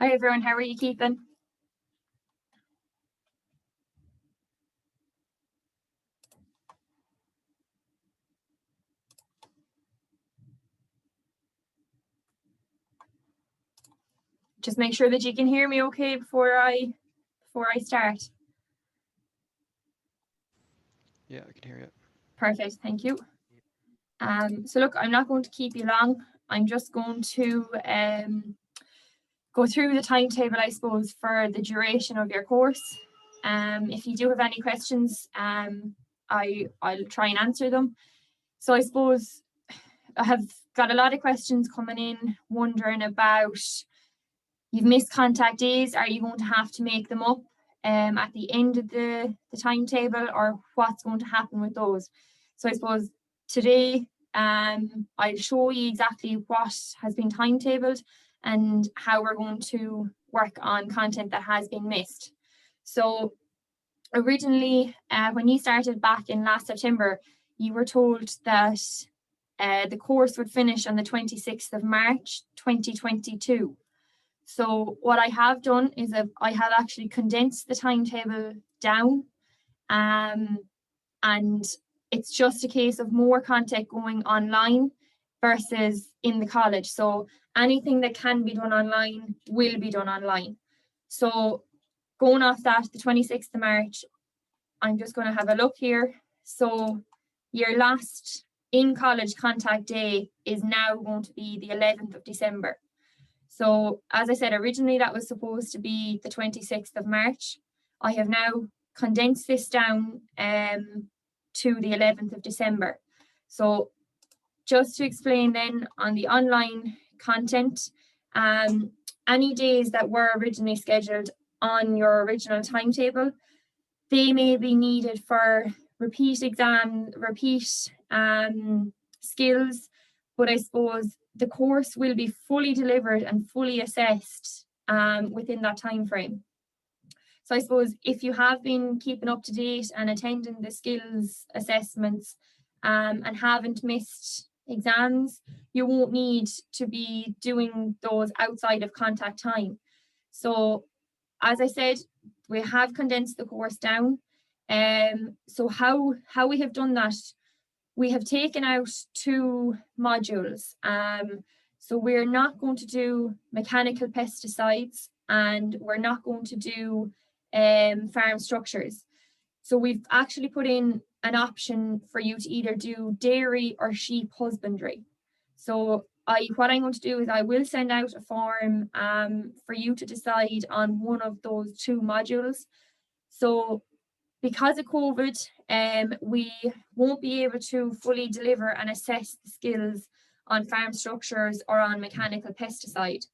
Hi everyone, how are you keeping? Just make sure that you can hear me okay before I start. Yeah, I can hear you. Perfect, thank you. So look, I'm not going to keep you long. I'm just going to go through the timetable, I suppose, for the duration of your course. If you do have any questions, I'll try and answer them. So I suppose I have got a lot of questions coming in, wondering about, you've missed contact days. Are you going to have to make them up at the end of the timetable, or what's going to happen with those? So I suppose today I'll show you exactly what has been timetabled and how we're going to work on content that has been missed. So originally, when you started back in last September, you were told that the course would finish on the 26th of March 2022. So what I have done is I have actually condensed the timetable down, and it's just a case of more content going online versus in the college. So anything that can be done online will be done online. So going off that, the 26th of March, I'm just going to have a look here. So your last in college contact day is now going to be the 11th of December. So as I said, originally that was supposed to be the 26th of March. I have now condensed this down to the 11th of December. So just to explain then on the online content, any days that were originally scheduled on your original timetable, they may be needed for repeat skills, but I suppose the course will be fully delivered and fully assessed within that time frame. So I suppose if you have been keeping up to date and attending the skills assessments and haven't missed exams, you won't need to be doing those outside of contact time. So as I said, we have condensed the course down. So how we have done that, we have taken out 2 modules. So we're not going to do mechanical pesticides, and we're not going to do farm structures. So we've actually put in an option for you to either do dairy or sheep husbandry. So what I'm going to do is I will send out a form for you to decide on one of those 2 modules. So because of COVID, we won't be able to fully deliver and assess the skills on farm structures or on mechanical pesticide.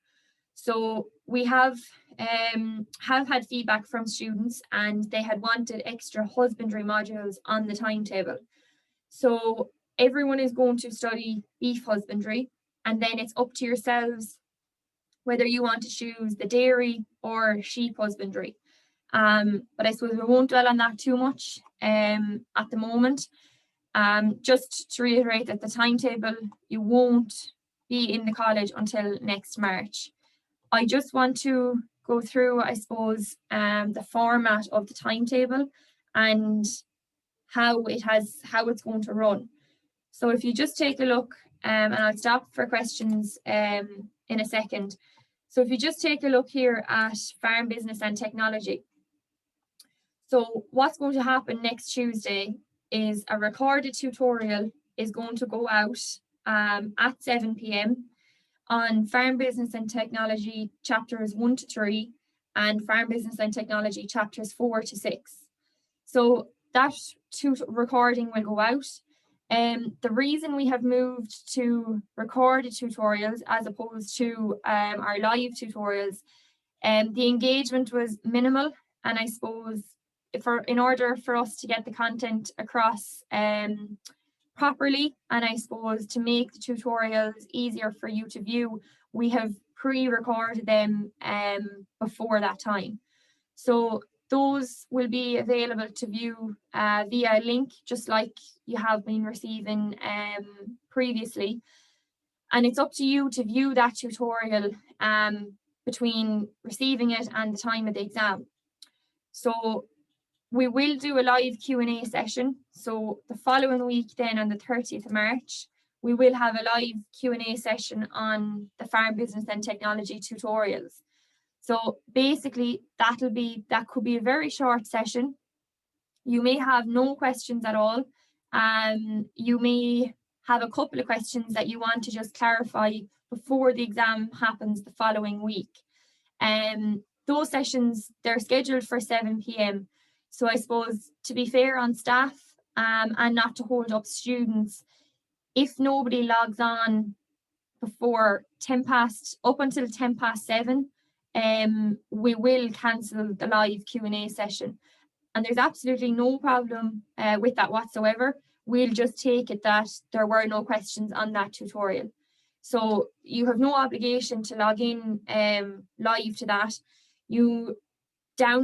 So we have had feedback from students, and they had wanted extra husbandry modules on the timetable. So everyone is going to study beef husbandry, and then it's up to yourselves whether you want to choose the dairy or sheep husbandry. But I suppose we won't dwell on that too much at the moment. Just to reiterate that the timetable, you won't be in the college until next March. I just want to go through, I suppose, the format of the timetable and how it's going to run. So if you just take a look, and I'll stop for questions in a second. So if you just take a look here at farm business and technology. So what's going to happen next Tuesday is a recorded tutorial is going to go out at 7 p.m. on Farm Business and Technology chapters 1 to 3 and Farm Business and Technology chapters 4 to 6. So that recording will go out. The reason we have moved to recorded tutorials as opposed to our live tutorials, the engagement was minimal, and I suppose in order for us to get the content across properly, and I suppose to make the tutorials easier for you to view, we have pre-recorded them before that time. So those will be available to view via link, just like you have been receiving previously. And it's up to you to view that tutorial between receiving it and the time of the exam. So we will do a live Q&A session. So the following week then, on the 30th of March, we will have a live Q&A session on the farm business and technology tutorials. So basically that could be a very short session. You may have no questions at all. You may have a couple of questions that you want to just clarify before the exam happens the following week. Those sessions, they're scheduled for 7 p.m. So I suppose, to be fair on staff, and not to hold up students, if nobody logs on before 10 past, up until 10 past 7, we will cancel the live Q&A session. And there's absolutely no problem with that whatsoever. We'll just take it that there were no questions on that tutorial. So you have no obligation to log in live to that.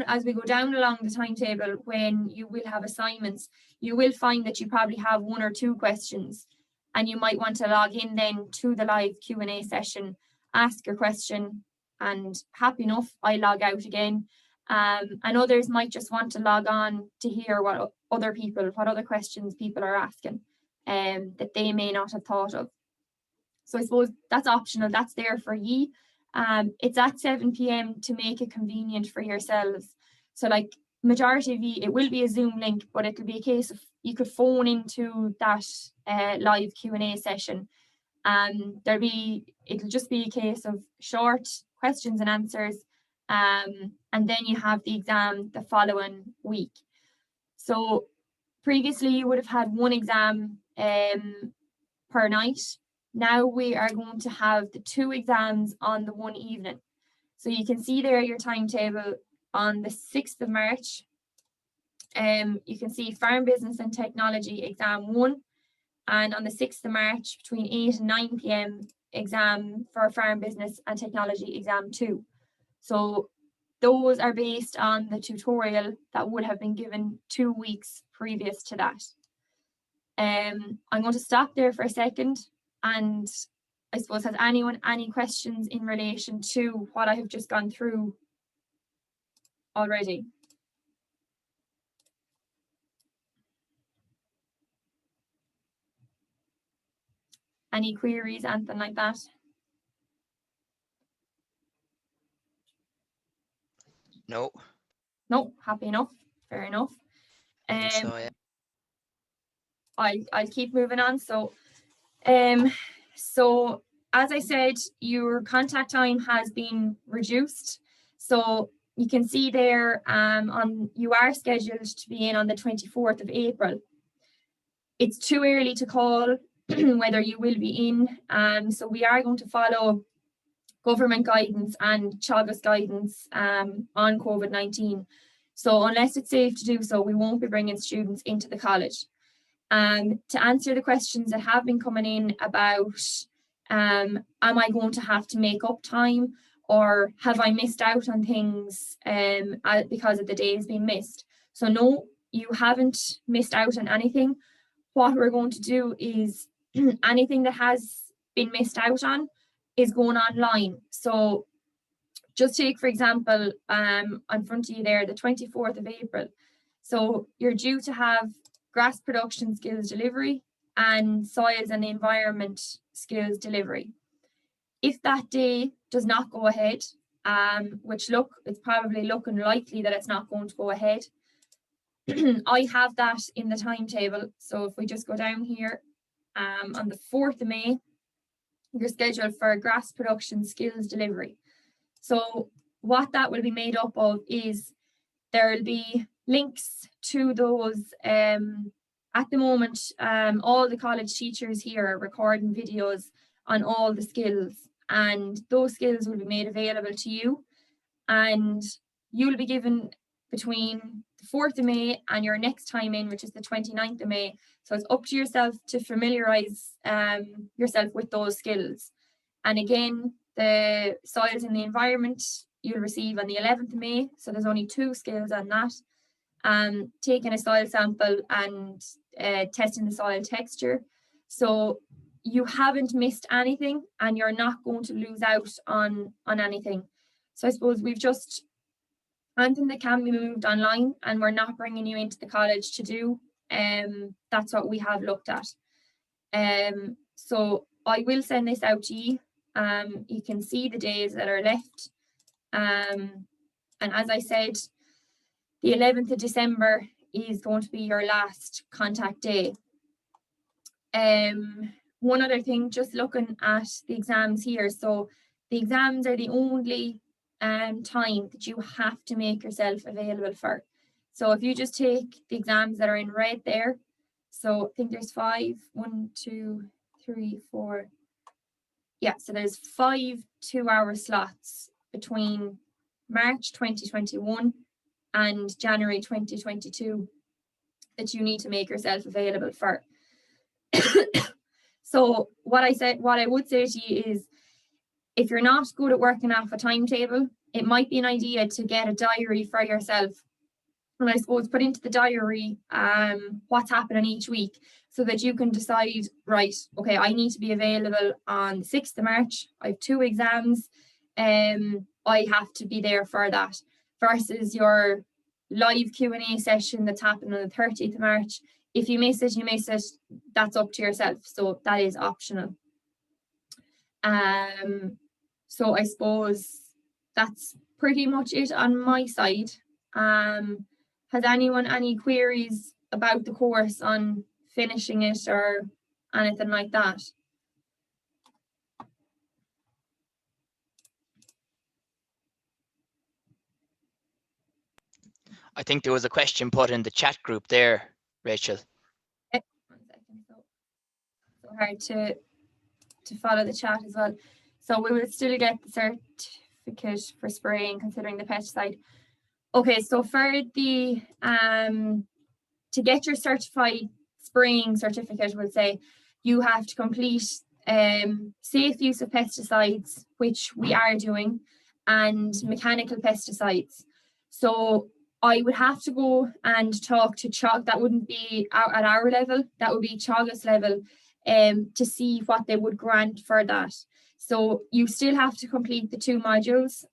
As we go down along the timetable, when you will have assignments, you will find that you probably have 1 or 2 questions, and you might want to log in then to the live Q&A session, ask your question, and happy enough, I log out again. And others might just want to log on to hear what other questions people are asking, that they may not have thought of. So I suppose that's optional, that's there for ye. It's at 7 p.m. to make it convenient for yourselves. So like majority of you, it will be a Zoom link, but it'll be a case of you could phone into that live Q&A session. It'll just be a case of short questions and answers, and then you have the exam the following week. So previously you would have had 1 exam per night. Now we are going to have the 2 exams on the 1 evening. So you can see there your timetable on the 6th of March. You can see Farm Business and Technology exam 1, and on the 6th of March between 8 and 9 p.m. exam for Farm Business and Technology exam 2. So those are based on the tutorial that would have been given 2 weeks previous to that. I'm going to stop there for a second, and I suppose, has anyone any questions in relation to what I have just gone through already? Any queries, anything like that? No. No, happy enough, fair enough. So yeah. I'll keep moving on. So as I said, your contact time has been reduced. So you can see there you are scheduled to be in on the 24th of April. It's too early to call whether you will be in. So we are going to follow government guidance and Teagasc guidance on COVID-19. So unless it's safe to do so, we won't be bringing students into the college. To answer the questions that have been coming in about am I going to have to make up time, or have I missed out on things because of the days being missed? So no, you haven't missed out on anything. What we're going to do is anything that has been missed out on is going online. So just take, for example, in front of you there, the 24th of April. So you're due to have grass production skills delivery and soils and environment skills delivery. If that day does not go ahead, which it's probably looking likely that it's not going to go ahead, I have that in the timetable. So if we just go down here, on the 4th of May, you're scheduled for grass production skills delivery. So what that will be made up of is there will be links to those. At the moment, all the college teachers here are recording videos on all the skills, and those skills will be made available to you, and you'll be given between the 4th of May and your next time in, which is the 29th of May. So it's up to yourself to familiarise yourself with those skills. And again, the soils and the environment you'll receive on the 11th of May. So there's only 2 skills on that. Taking a soil sample and testing the soil texture. So you haven't missed anything, and you're not going to lose out on anything. So I suppose we've just anything that can be moved online and we're not bringing you into the college to do, that's what we have looked at. So I will send this out to you. You can see the days that are left. And as I said, the 11th of December is going to be your last contact day. One other thing, just looking at the exams here. So the exams are the only time that you have to make yourself available for. So if you just take the exams that are in red there, so I think there's 5, 1, 2, 3, 4. Yeah, so there's 5 2-hour slots between March 2021 and January 2022 that you need to make yourself available for. So what I would say to you is, if you're not good at working off a timetable, it might be an idea to get a diary for yourself. And I suppose put into the diary what's happening each week, so that you can decide, right, okay, I need to be available on the 6th of March. I have 2 exams. I have to be there for that, versus your live Q&A session that's happening on the 30th of March. If you miss it, you miss it. That's up to yourself. So that is optional. So I suppose that's pretty much it on my side. Has anyone any queries about the course on finishing it or anything like that? I think there was a question put in the chat group there, Rachel. 1 second. So hard to follow the chat as well. So we would still get the certificate for spraying, considering the pesticide. Okay, so for the to get your certified spraying certificate, we'll say you have to complete safe use of pesticides, which we are doing, and mechanical pesticides. So I would have to go and talk to CHOG. That wouldn't be at our level, that would be CHOG's level, to see what they would grant for that. So you still have to complete the 2 modules.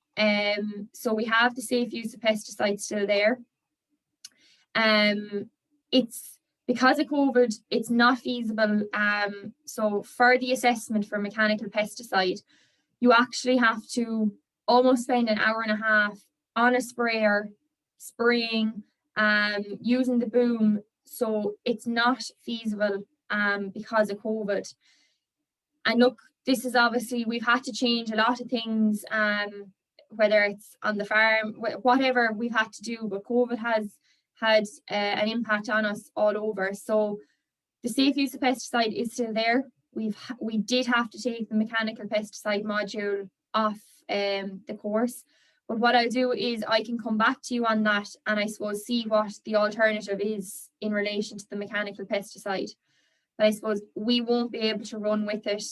So we have the safe use of pesticides still there. It's because of COVID, it's not feasible. So for the assessment for mechanical pesticide, you actually have to almost spend an hour and a half on a sprayer, spraying, using the boom. So it's not feasible because of COVID. And look, this is obviously, we've had to change a lot of things, whether it's on the farm, whatever we've had to do, but COVID has had an impact on us all over. So the safe use of pesticide is still there. We did have to take the mechanical pesticide module off the course. But what I'll do is I can come back to you on that, and I suppose see what the alternative is in relation to the mechanical pesticide. But I suppose we won't be able to run with it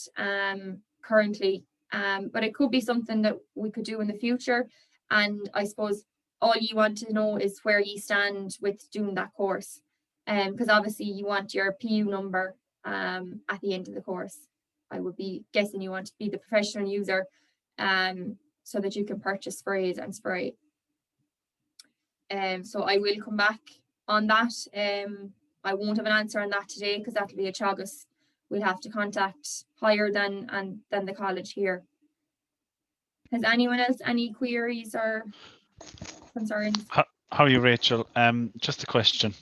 currently. But it could be something that we could do in the future. And I suppose all you want to know is where you stand with doing that course. Because obviously you want your PU number at the end of the course. I would be guessing you want to be the professional user, so that you can purchase sprays and spray. So I will come back on that. I won't have an answer on that today, because that'll be a Teagasc we'll have to contact higher than the college here. Has anyone else any queries or concerns? How are you, Rachel? Just a question.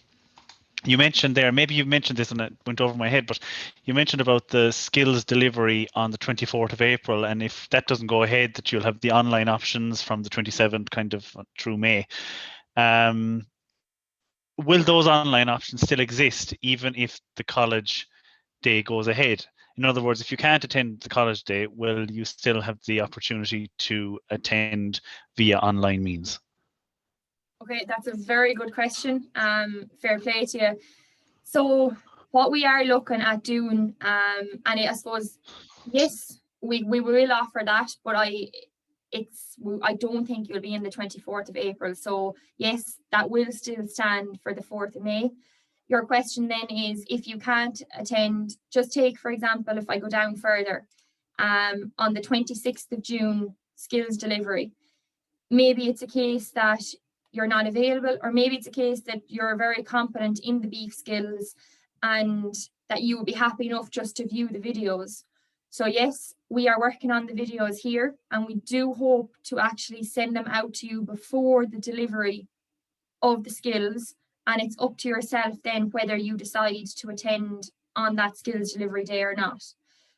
You mentioned there, maybe you mentioned this and it went over my head, but you mentioned about the skills delivery on the 24th of April, and if that doesn't go ahead, that you'll have the online options from the 27th kind of through May. Will those online options still exist even if the college day goes ahead? In other words, if you can't attend the college day, will you still have the opportunity to attend via online means? Okay, that's a very good question. Fair play to you. So what we are looking at doing, and I suppose, yes, we will offer that, but I don't think it'll be in the 24th of April. So yes, that will still stand for the 4th of May. Your question then is, if you can't attend, just take, for example, if I go down further, on the 26th of June, skills delivery. maybe it's a case that you're not available, or maybe it's a case that you're very competent in the beef skills and that you would be happy enough just to view the videos. So yes, we are working on the videos here, and we do hope to actually send them out to you before the delivery of the skills, and it's up to yourself then whether you decide to attend on that skills delivery day or not.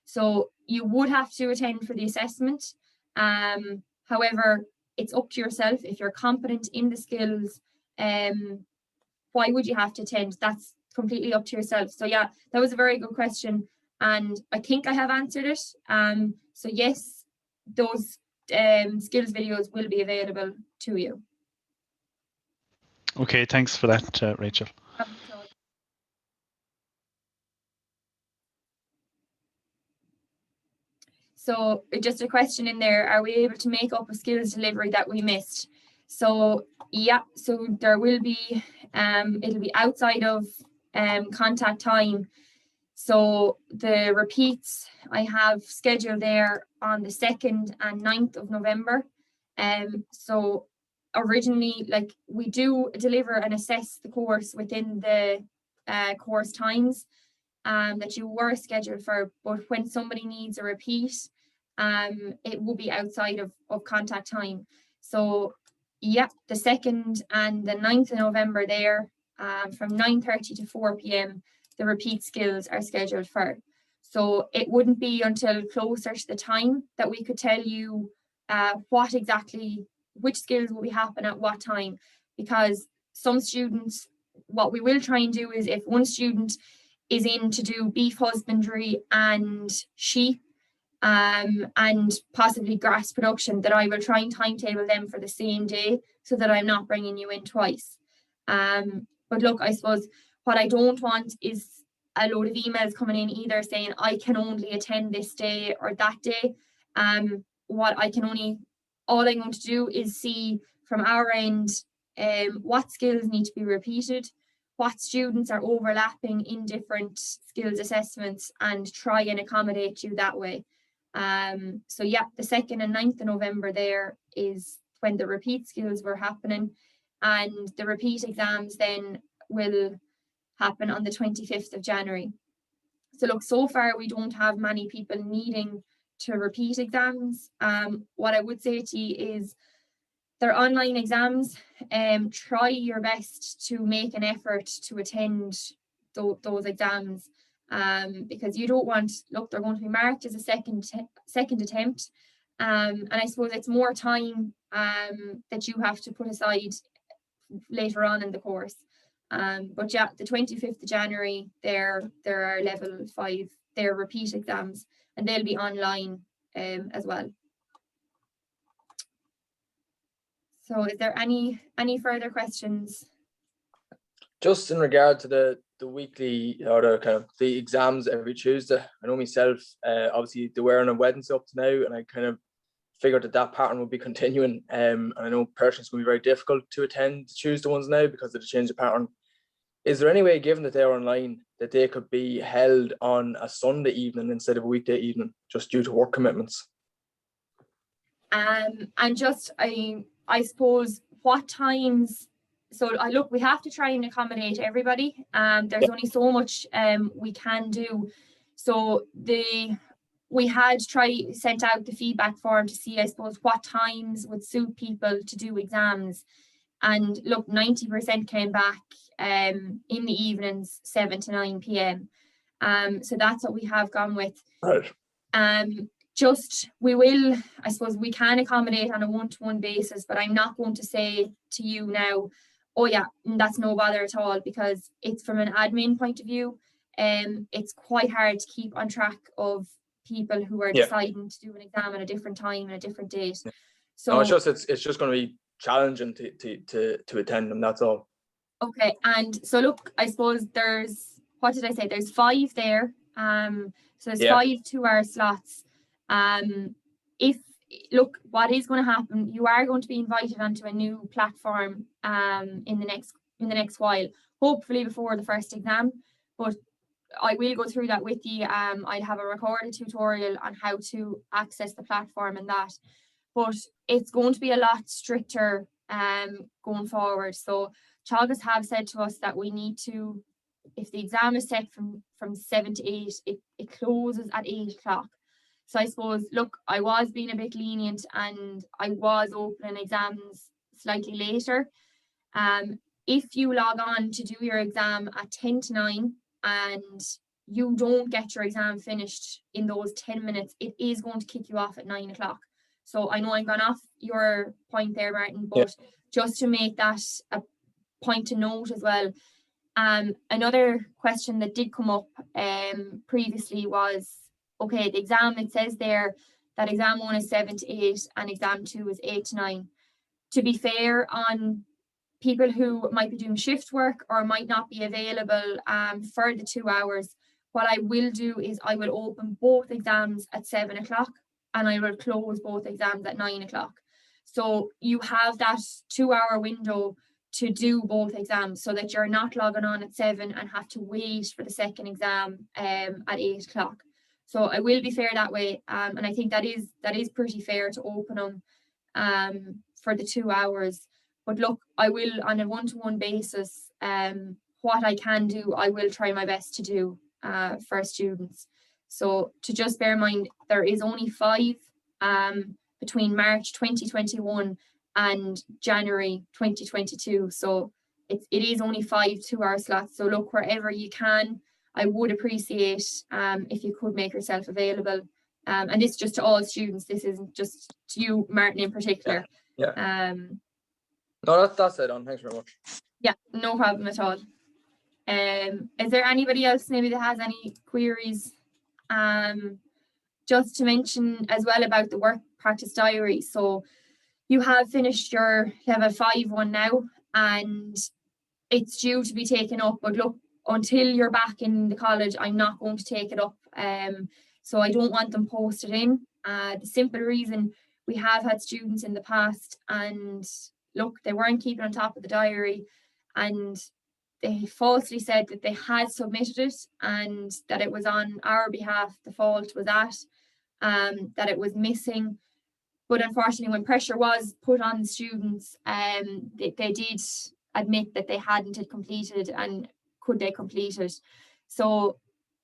So you would have to attend for the assessment. However, it's up to yourself. If you're competent in the skills, why would you have to attend? That's completely up to yourself. So yeah, that was a very good question, and I think I have answered it. So yes, those skills videos will be available to you. Okay, thanks for that, Rachel. So just a question in there, are we able to make up a skills delivery that we missed? So yeah, so there will be, it'll be outside of contact time. So the repeats I have scheduled there on the 2nd and 9th of November. So originally, like, we do deliver and assess the course within the course times that you were scheduled for, but when somebody needs a repeat, it will be outside of contact time. So yeah, the 2nd and the 9th of November there, from 9:30 to 4 p.m, the repeat skills are scheduled for. So it wouldn't be until closer to the time that we could tell you what exactly, which skills will be happening at what time, because some students, what we will try and do is, if one student is in to do beef husbandry and sheep, and possibly grass production, that I will try and timetable them for the same day so that I'm not bringing you in twice. But look, I suppose what I don't want is a load of emails coming in either saying I can only attend this day or that day. What I can only, all I'm going to do is see from our end what skills need to be repeated, what students are overlapping in different skills assessments, and try and accommodate you that way. So yeah, the 2nd and 9th of November there is when the repeat skills were happening, and the repeat exams then will happen on the 25th of January. So look, so far we don't have many people needing to repeat exams. What I would say to you is they're online exams. Try your best to make an effort to attend those exams, because you don't want, look, they're going to be marked as a second attempt, and I suppose it's more time that you have to put aside later on in the course. But yeah, the 25th of January, there are level 5, they're repeat exams, and they'll be online as well. So is there any further questions? Just in regard to the weekly, or the kind of the exams every Tuesday, I know myself, obviously they were on a Wednesday up to now, and I kind of figured that pattern would be continuing. And I know personally it's going to be very difficult to attend the Tuesday ones now because of the change of pattern. Is there any way, given that they're online, that they could be held on a Sunday evening instead of a weekday evening, just due to work commitments? And just, I suppose, what times? So look, we have to try and accommodate everybody. There's only so much we can do. So we had sent out the feedback form to see, I suppose, what times would suit people to do exams. And look, 90% came back in the evenings, 7 to 9 p.m. So that's what we have gone with. Right. Just, we will, I suppose we can accommodate on a one-to-one basis, but I'm not going to say to you now, oh yeah, that's no bother at all, because it's from an admin point of view, it's quite hard to keep on track of people who are deciding to do an exam at a different time and a different date. So no, it's just going to be challenging to attend them, that's all. Okay, and so look, I suppose there's, what did I say? There's 5 there. So there's 5 2-hour slots. If, look, what is going to happen, you are going to be invited onto a new platform in the next while, hopefully before the first exam, but I will go through that with you. I'll have a recorded tutorial on how to access the platform and that. but it's going to be a lot stricter going forward. So Teagasc have said to us that we need to, if the exam is set from 7 to 8, it closes at 8 o'clock. So I suppose, look, I was being a bit lenient and I was opening exams slightly later. If you log on to do your exam at 10 to 9 and you don't get your exam finished in those 10 minutes, it is going to kick you off at 9 o'clock. So I know I've gone off your point there, Martin, but just to make that a point to note as well. Another question that did come up previously was, okay, the exam, it says there that exam 1 is 7 to 8 and exam 2 is 8 to 9. To be fair, on people who might be doing shift work or might not be available for the 2 hours, what I will do is I will open both exams at 7 o'clock and I will close both exams at 9 o'clock. So you have that 2 hour window to do both exams so that you're not logging on at 7 and have to wait for the second exam at 8 o'clock. So I will be fair that way. And I think that is pretty fair to open them for the 2 hours. But look, I will, on a one-to-one basis, what I can do, I will try my best to do for students. So to just bear in mind, there is only 5 between March 2021 and January 2022. So it is only 5 2-hour slots. So look, wherever you can, I would appreciate if you could make yourself available. And this is just to all students. This isn't just to you, Martin, in particular. Yeah. No, that's it on. Thanks very much. Yeah, no problem at all. Is there anybody else maybe that has any queries? Just to mention as well about the work practice diary. So you have finished your level 5 one now and it's due to be taken up, but look, until you're back in the college, I'm not going to take it up. So I don't want them posted in. The simple reason, we have had students in the past and look, they weren't keeping on top of the diary and they falsely said that they had submitted it and that it was on our behalf, the fault was that it was missing. But unfortunately, when pressure was put on the students, they did admit that they hadn't completed and could they complete it. So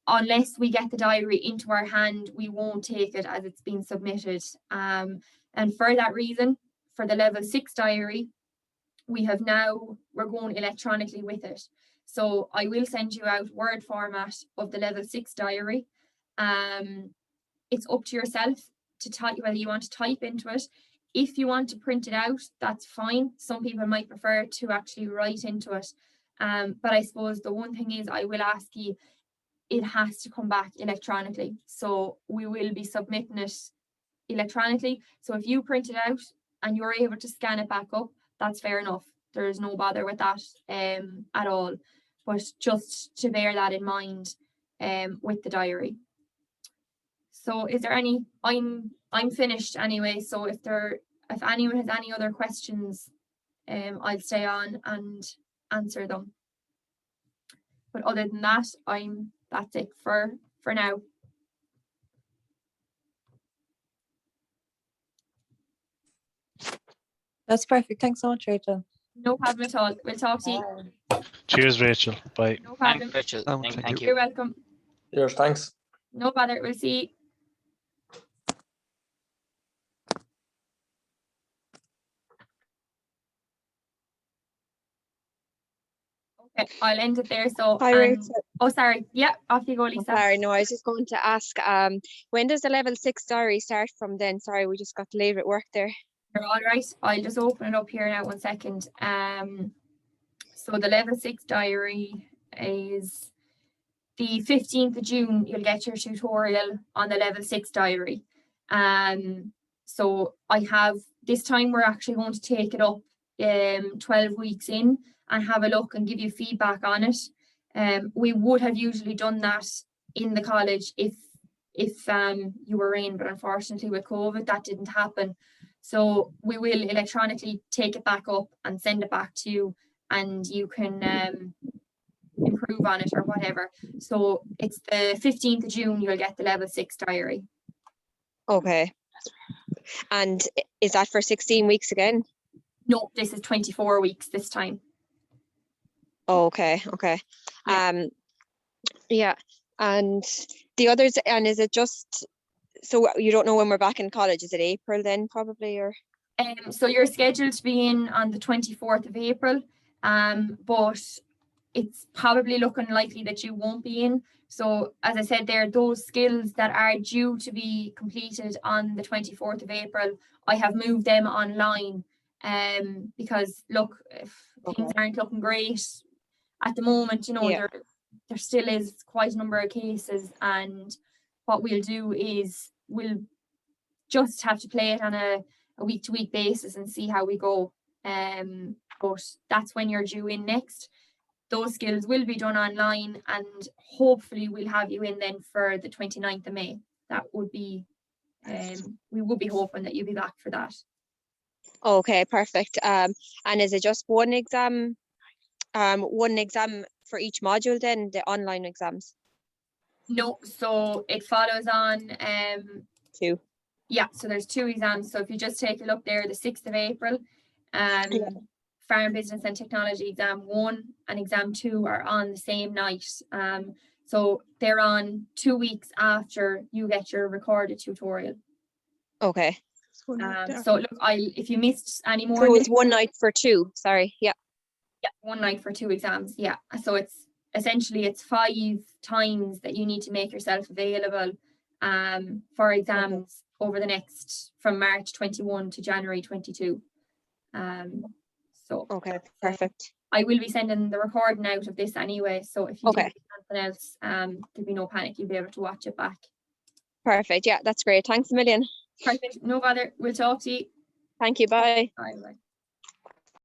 unless we get the diary into our hand, we won't take it as it's been submitted. And for that reason, for the level 6 diary, we're going electronically with it. So I will send you out Word format of the level 6 diary. It's up to yourself to type, whether you want to type into it. If you want to print it out, that's fine. Some people might prefer to actually write into it. But I suppose the one thing is I will ask you, it has to come back electronically. So we will be submitting it electronically. So if you print it out and you're able to scan it back up, that's fair enough. There's no bother with that at all. But just to bear that in mind with the diary. So is there any, I'm finished anyway, so if anyone has any other questions, I'll stay on and answer them. But other than that, that's it for now. That's perfect. Thanks so much, Rachel. No problem at all. We'll talk to you. Cheers, Rachel. Bye. No problem. Thanks, Rachel. Thank you. You're welcome. Cheers, thanks. No bother. We'll see you. Okay, I'll end it there. So, Hi, Rachel. Oh, sorry. Yeah, off you go, Lisa. Sorry, no, I was just going to ask, when does the level 6 diary start from then? Sorry, we just got delayed at work there. You're all right. I'll just open it up here now, 1 second. So the level 6 diary is the 15th of June. You'll get your tutorial on the level 6 diary. So I have, this time we're actually going to take it up 12 weeks in and have a look and give you feedback on it. We would have usually done that in the college if you were in, but unfortunately with COVID that didn't happen. So we will electronically take it back up and send it back to you, and you can improve on it or whatever. So it's the 15th of June you'll get the level 6 diary. Okay. And is that for 16 weeks again? No, this is 24 weeks this time. Oh, okay, okay. Yeah. Yeah. And the others, and is it just, so you don't know when we're back in college? Is it April then probably, or? So you're scheduled to be in on the 24th of April, but it's probably looking likely that you won't be in. So as I said there, those skills that are due to be completed on the 24th of April, I have moved them online, because look, if things aren't looking great at the moment, you know, Yeah. there still is quite a number of cases, and what we'll do is we'll just have to play it on a week-to-week basis and see how we go. But that's when you're due in next. Those skills will be done online, and hopefully we'll have you in then for the 29th of May. That would be, we would be hoping that you'll be back for that. Okay, perfect. And is it just one exam for each module then, the online exams? No, so it follows on, 2. yeah, so there's 2 exams. So if you just take a look there, the 6th of April, Farm Business and Technology exam 1 and exam 2 are on the same night. So they're on 2 weeks after you get your recorded tutorial. Okay. So look, if you missed any more, So it's one night for 2, sorry, yeah. Yeah, one night for 2 exams, yeah. So it's essentially, it's 5 times that you need to make yourself available for exams over the next, from March 21 to January 22. So Okay, perfect. I will be sending the recording out of this anyway, so if you Okay. think of something else, there'll be no panic, you'll be able to watch it back. Perfect, yeah, that's great. Thanks a million. Perfect, no bother, we'll talk to you. Thank you, bye. Bye.